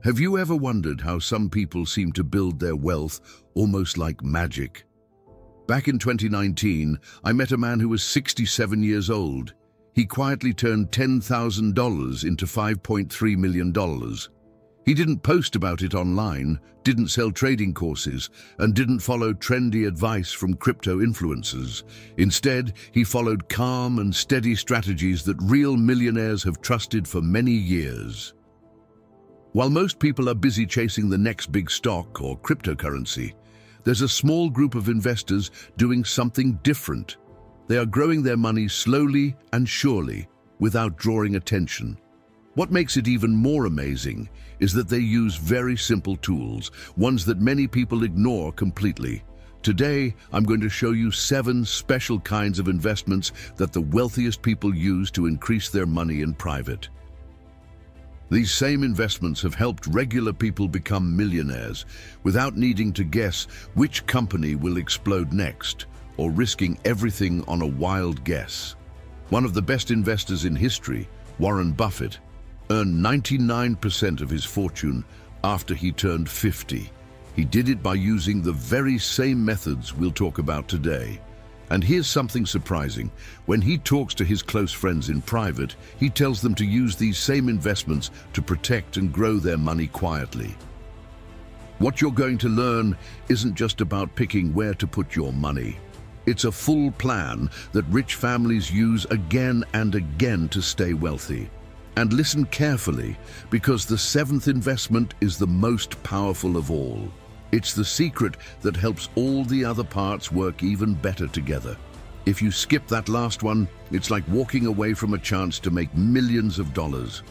Have you ever wondered how some people seem to build their wealth almost like magic? Back in 2019, I met a man who was 67 years old. He quietly turned $10,000 into $5.3 million. He didn't post about it online, didn't sell trading courses, and didn't follow trendy advice from crypto influencers. Instead, he followed calm and steady strategies that real millionaires have trusted for many years. While most people are busy chasing the next big stock or cryptocurrency, there's a small group of investors doing something different. They are growing their money slowly and surely, without drawing attention. What makes it even more amazing is that they use very simple tools, ones that many people ignore completely. Today, I'm going to show you 7 special kinds of investments that the wealthiest people use to increase their money in private. These same investments have helped regular people become millionaires without needing to guess which company will explode next or risking everything on a wild guess. One of the best investors in history, Warren Buffett, earned 99% of his fortune after he turned 50. He did it by using the very same methods we'll talk about today. And here's something surprising. When he talks to his close friends in private, he tells them to use these same investments to protect and grow their money quietly. What you're going to learn isn't just about picking where to put your money. It's a full plan that rich families use again and again to stay wealthy. And listen carefully, because the 7th investment is the most powerful of all. It's the secret that helps all the other parts work even better together. If you skip that last one, it's like walking away from a chance to make millions of dollars.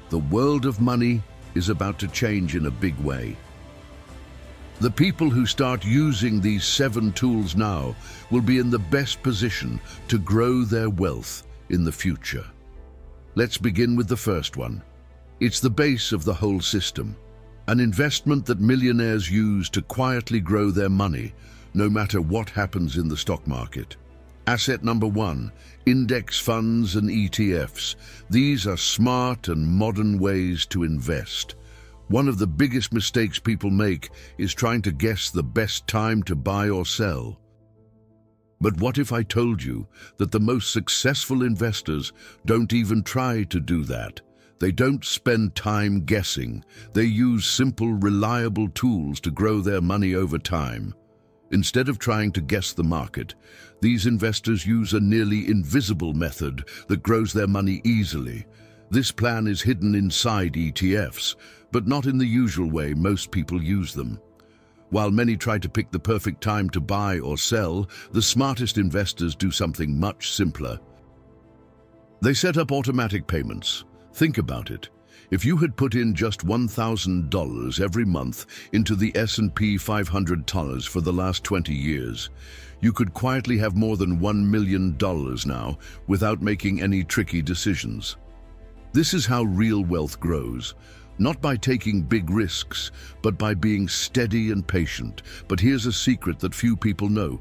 The world of money is about to change in a big way. The people who start using these 7 tools now will be in the best position to grow their wealth in the future. Let's begin with the first one. It's the base of the whole system. An investment that millionaires use to quietly grow their money, no matter what happens in the stock market. Asset number 1, index funds and ETFs. These are smart and modern ways to invest. One of the biggest mistakes people make is trying to guess the best time to buy or sell. But what if I told you that the most successful investors don't even try to do that? They don't spend time guessing. They use simple, reliable tools to grow their money over time. Instead of trying to guess the market, these investors use a nearly invisible method that grows their money easily. This plan is hidden inside ETFs, but not in the usual way most people use them. While many try to pick the perfect time to buy or sell, the smartest investors do something much simpler. They set up automatic payments. Think about it. If you had put in just $1,000 every month into the S&P 500 for the last 20 years, you could quietly have more than $1 million now without making any tricky decisions. This is how real wealth grows. Not by taking big risks, but by being steady and patient. But here's a secret that few people know.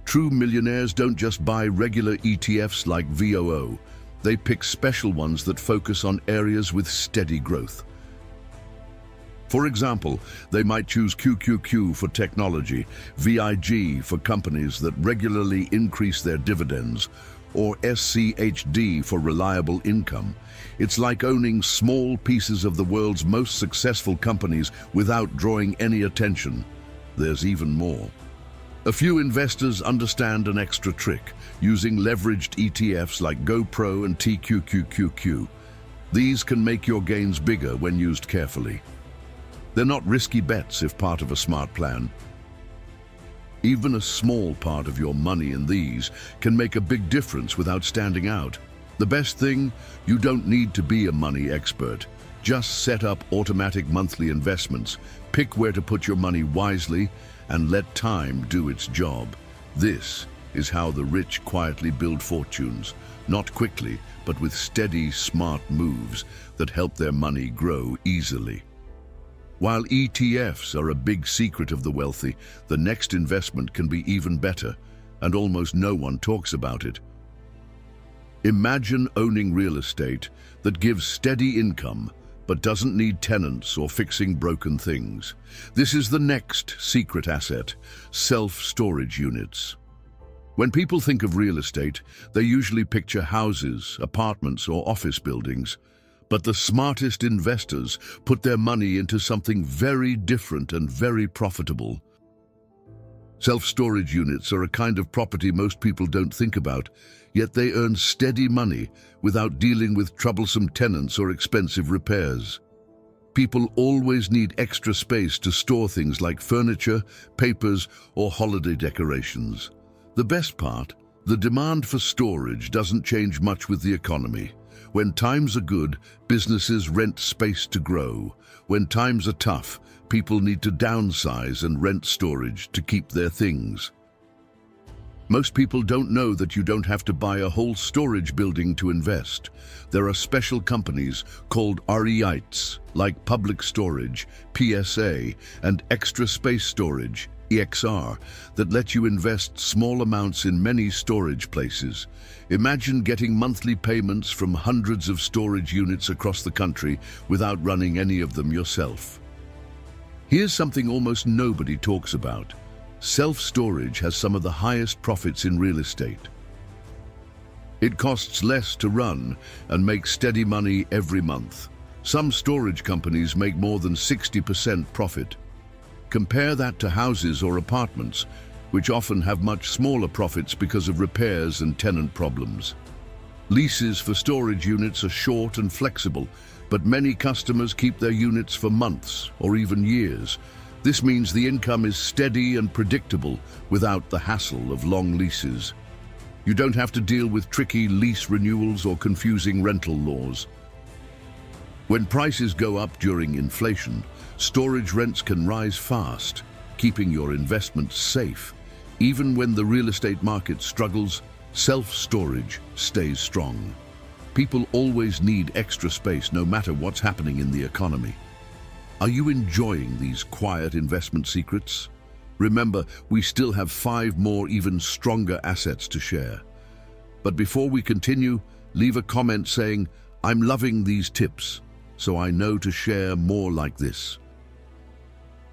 True millionaires don't just buy regular ETFs like VOO. They pick special ones that focus on areas with steady growth. For example, they might choose QQQ for technology, VIG for companies that regularly increase their dividends, or SCHD for reliable income. It's like owning small pieces of the world's most successful companies without drawing any attention. There's even more. A few investors understand an extra trick, using leveraged ETFs like GoPro and TQQQQ. These can make your gains bigger when used carefully. They're not risky bets if part of a smart plan. Even a small part of your money in these can make a big difference without standing out. The best thing, you don't need to be a money expert. Just set up automatic monthly investments, pick where to put your money wisely, and let time do its job. This is how the rich quietly build fortunes, not quickly, but with steady, smart moves that help their money grow easily. While ETFs are a big secret of the wealthy, the next investment can be even better, and almost no one talks about it. Imagine owning real estate that gives steady income, but doesn't need tenants or fixing broken things. This is the next secret asset: self-storage units. When people think of real estate, they usually picture houses, apartments, or office buildings. But the smartest investors put their money into something very different and very profitable. Self-storage units are a kind of property most people don't think about, yet they earn steady money without dealing with troublesome tenants or expensive repairs. People always need extra space to store things like furniture, papers, or holiday decorations. The best part, the demand for storage doesn't change much with the economy. When times are good, businesses rent space to grow. When times are tough, people need to downsize and rent storage to keep their things. Most people don't know that you don't have to buy a whole storage building to invest. There are special companies called REITs, like Public Storage, PSA, and Extra Space Storage, EXR, that let you invest small amounts in many storage places. Imagine getting monthly payments from hundreds of storage units across the country without running any of them yourself. Here's something almost nobody talks about. Self-storage has some of the highest profits in real estate. It costs less to run and makes steady money every month. Some storage companies make more than 60% profit. Compare that to houses or apartments, which often have much smaller profits because of repairs and tenant problems. Leases for storage units are short and flexible, but many customers keep their units for months or even years. This means the income is steady and predictable without the hassle of long leases. You don't have to deal with tricky lease renewals or confusing rental laws. When prices go up during inflation, storage rents can rise fast, keeping your investments safe. Even when the real estate market struggles, self-storage stays strong. People always need extra space no matter what's happening in the economy. Are you enjoying these quiet investment secrets? Remember, we still have 5 more even stronger assets to share. But before we continue, leave a comment saying, "I'm loving these tips," so I know to share more like this.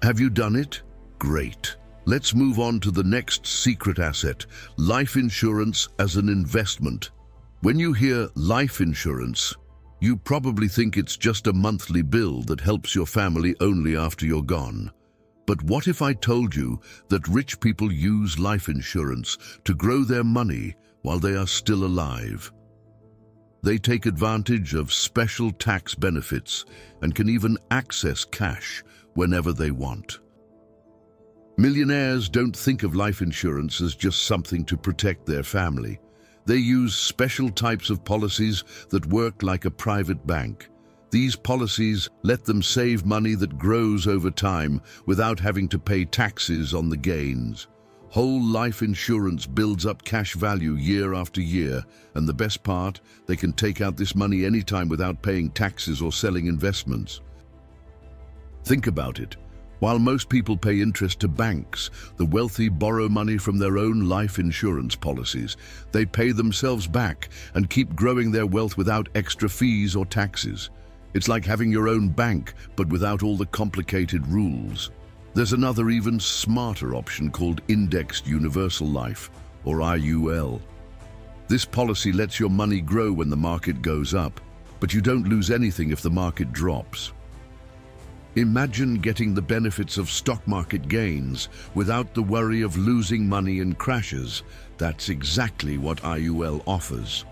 Have you done it? Great. Let's move on to the next secret asset: life insurance as an investment. When you hear life insurance, you probably think it's just a monthly bill that helps your family only after you're gone. But what if I told you that rich people use life insurance to grow their money while they are still alive? They take advantage of special tax benefits and can even access cash whenever they want. Millionaires don't think of life insurance as just something to protect their family. They use special types of policies that work like a private bank. These policies let them save money that grows over time without having to pay taxes on the gains. Whole life insurance builds up cash value year after year, and the best part, they can take out this money anytime without paying taxes or selling investments. Think about it. While most people pay interest to banks, the wealthy borrow money from their own life insurance policies. They pay themselves back and keep growing their wealth without extra fees or taxes. It's like having your own bank, but without all the complicated rules. There's another even smarter option called Indexed Universal Life, or IUL. This policy lets your money grow when the market goes up, but you don't lose anything if the market drops. Imagine getting the benefits of stock market gains without the worry of losing money in crashes. That's exactly what IUL offers.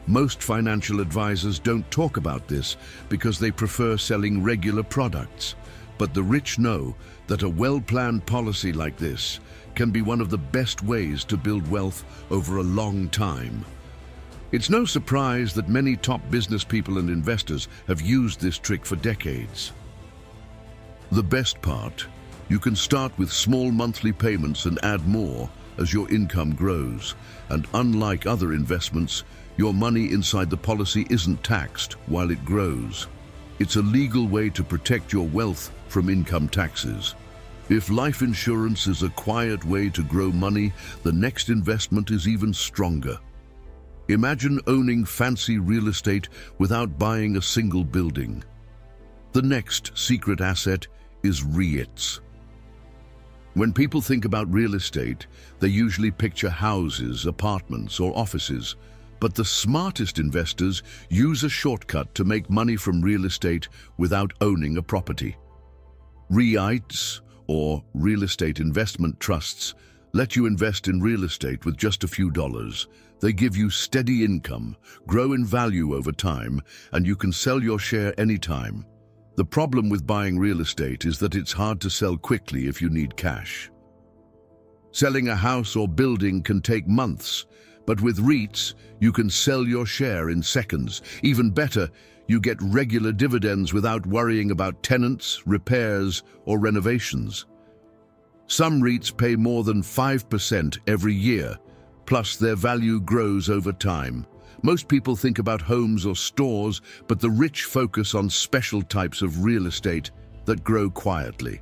Most financial advisors don't talk about this because they prefer selling regular products. But the rich know that a well-planned policy like this can be one of the best ways to build wealth over a long time. It's no surprise that many top business people and investors have used this trick for decades. The best part, you can start with small monthly payments and add more as your income grows. And unlike other investments, your money inside the policy isn't taxed while it grows. It's a legal way to protect your wealth from income taxes. If life insurance is a quiet way to grow money, the next investment is even stronger. Imagine owning fancy real estate without buying a single building. The next secret asset is REITs. When people think about real estate, they usually picture houses, apartments, or offices. But the smartest investors use a shortcut to make money from real estate without owning a property. REITs, or real estate investment trusts, let you invest in real estate with just a few dollars. They give you steady income, grow in value over time, and you can sell your share anytime. The problem with buying real estate is that it's hard to sell quickly if you need cash. Selling a house or building can take months, but with REITs, you can sell your share in seconds. Even better, you get regular dividends without worrying about tenants, repairs, or renovations. Some REITs pay more than 5% every year, plus their value grows over time. Most people think about homes or stores, but the rich focus on special types of real estate that grow quietly.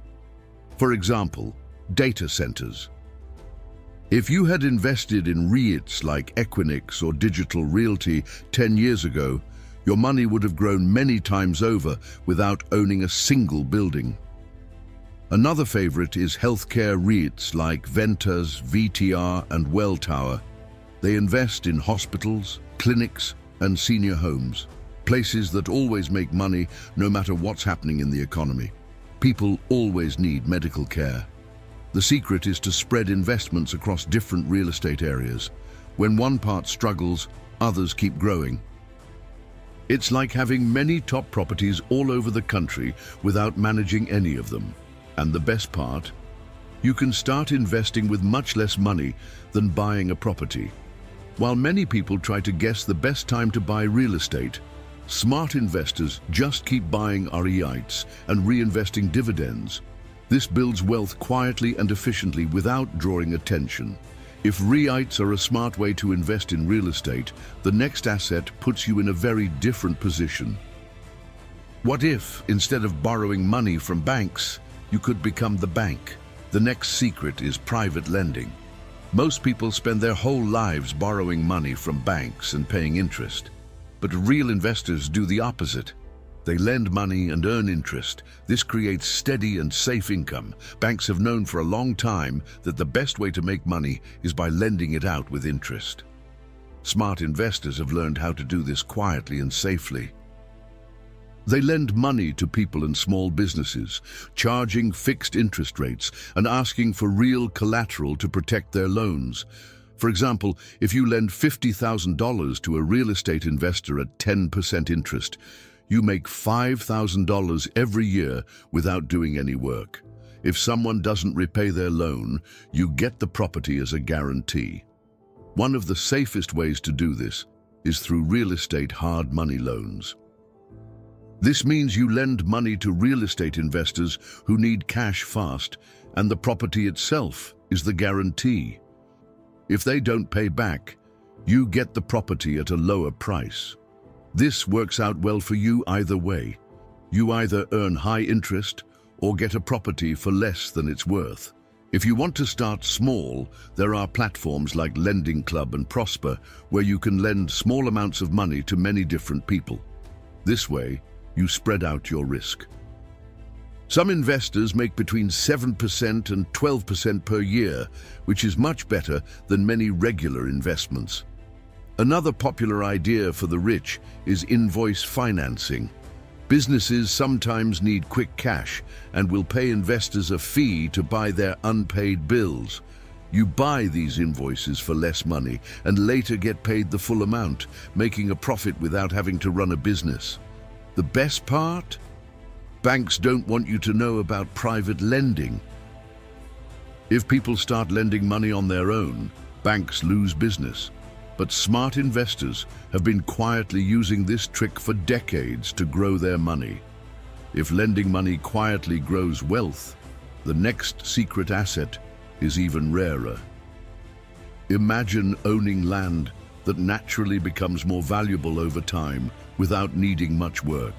For example, data centers. If you had invested in REITs like Equinix or Digital Realty 10 years ago, your money would have grown many times over without owning a single building. Another favorite is healthcare REITs like Ventas, VTR, and Welltower. They invest in hospitals, clinics, and senior homes, places that always make money no matter what's happening in the economy. People always need medical care. The secret is to spread investments across different real estate areas. When one part struggles, others keep growing. It's like having many top properties all over the country without managing any of them. And the best part? You can start investing with much less money than buying a property. While many people try to guess the best time to buy real estate, smart investors just keep buying REITs and reinvesting dividends. This builds wealth quietly and efficiently without drawing attention. If REITs are a smart way to invest in real estate, the next asset puts you in a very different position. What if, instead of borrowing money from banks, you could become the bank? The next secret is private lending. Most people spend their whole lives borrowing money from banks and paying interest. But real investors do the opposite. They lend money and earn interest. This creates steady and safe income. Banks have known for a long time that the best way to make money is by lending it out with interest. Smart investors have learned how to do this quietly and safely. They lend money to people and small businesses, charging fixed interest rates and asking for real collateral to protect their loans. For example, if you lend $50,000 to a real estate investor at 10% interest, you make $5,000 every year without doing any work. If someone doesn't repay their loan, you get the property as a guarantee. One of the safest ways to do this is through real estate hard money loans. This means you lend money to real estate investors who need cash fast, and the property itself is the guarantee. If they don't pay back, you get the property at a lower price. This works out well for you either way. You either earn high interest or get a property for less than it's worth. If you want to start small, there are platforms like Lending Club and Prosper where you can lend small amounts of money to many different people. This way, you spread out your risk. Some investors make between 7% and 12% per year, which is much better than many regular investments. Another popular idea for the rich is invoice financing. Businesses sometimes need quick cash and will pay investors a fee to buy their unpaid bills. You buy these invoices for less money and later get paid the full amount, making a profit without having to run a business. The best part? Banks don't want you to know about private lending. If people start lending money on their own, banks lose business. But smart investors have been quietly using this trick for decades to grow their money. If lending money quietly grows wealth, the next secret asset is even rarer. Imagine owning land that naturally becomes more valuable over time without needing much work.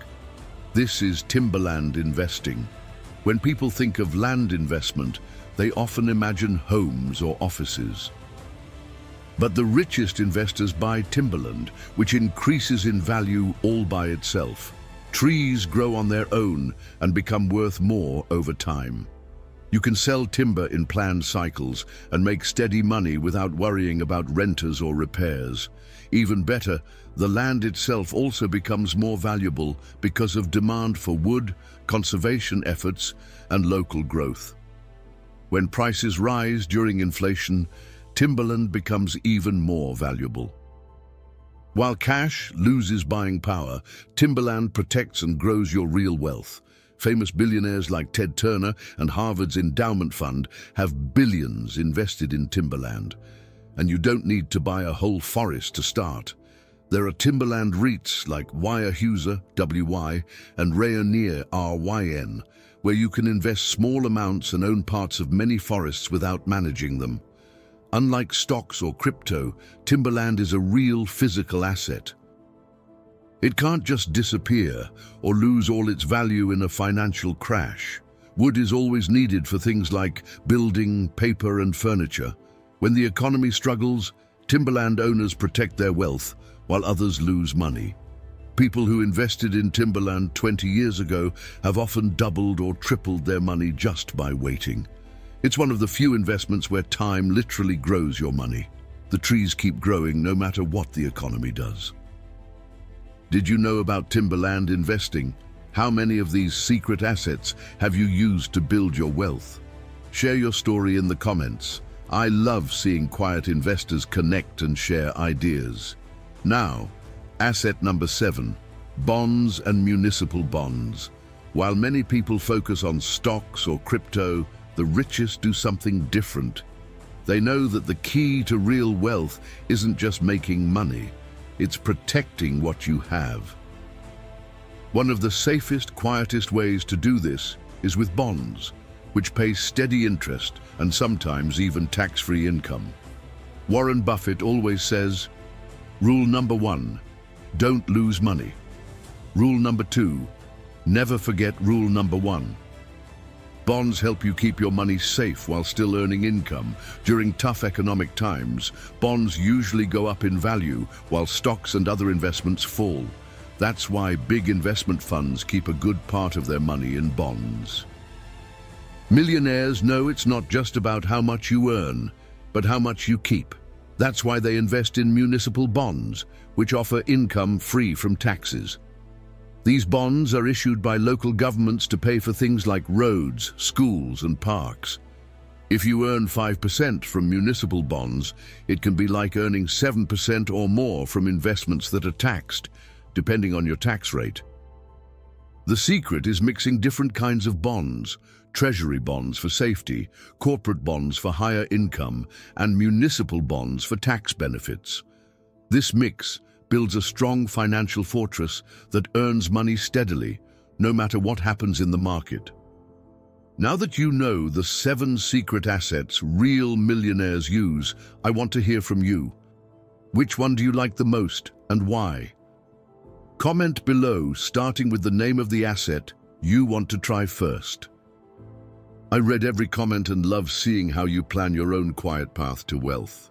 This is timberland investing. When people think of land investment, they often imagine homes or offices. But the richest investors buy timberland, which increases in value all by itself. Trees grow on their own and become worth more over time. You can sell timber in planned cycles and make steady money without worrying about renters or repairs. Even better, the land itself also becomes more valuable because of demand for wood, conservation efforts, and local growth. When prices rise during inflation, timberland becomes even more valuable. While cash loses buying power, timberland protects and grows your real wealth. Famous billionaires like Ted Turner and Harvard's endowment fund have billions invested in timberland. And you don't need to buy a whole forest to start. There are timberland REITs like Weyerhaeuser, WY, and Rayonier, RYN, where you can invest small amounts and own parts of many forests without managing them. Unlike stocks or crypto, timberland is a real physical asset. It can't just disappear or lose all its value in a financial crash. Wood is always needed for things like building, paper, and furniture. When the economy struggles, timberland owners protect their wealth while others lose money. People who invested in timberland 20 years ago have often doubled or tripled their money just by waiting. It's one of the few investments where time literally grows your money. The trees keep growing no matter what the economy does. Did you know about timberland investing? How many of these secret assets have you used to build your wealth? Share your story in the comments. I love seeing quiet investors connect and share ideas. Now, asset number 7, bonds and municipal bonds. While many people focus on stocks or crypto, the richest do something different. They know that the key to real wealth isn't just making money. It's protecting what you have. One of the safest, quietest ways to do this is with bonds, which pay steady interest and sometimes even tax-free income. Warren Buffett always says, rule number 1, don't lose money. Rule number 2, never forget rule number 1. Bonds help you keep your money safe while still earning income. During tough economic times, bonds usually go up in value while stocks and other investments fall. That's why big investment funds keep a good part of their money in bonds. Millionaires know it's not just about how much you earn, but how much you keep. That's why they invest in municipal bonds, which offer income free from taxes. These bonds are issued by local governments to pay for things like roads, schools, and parks. If you earn 5% from municipal bonds, it can be like earning 7% or more from investments that are taxed, depending on your tax rate. The secret is mixing different kinds of bonds: treasury bonds for safety, corporate bonds for higher income, and municipal bonds for tax benefits. This mix builds a strong financial fortress that earns money steadily, no matter what happens in the market. Now that you know the 7 secret assets real millionaires use, I want to hear from you. Which one do you like the most and why? Comment below, starting with the name of the asset you want to try first. I read every comment and love seeing how you plan your own quiet path to wealth.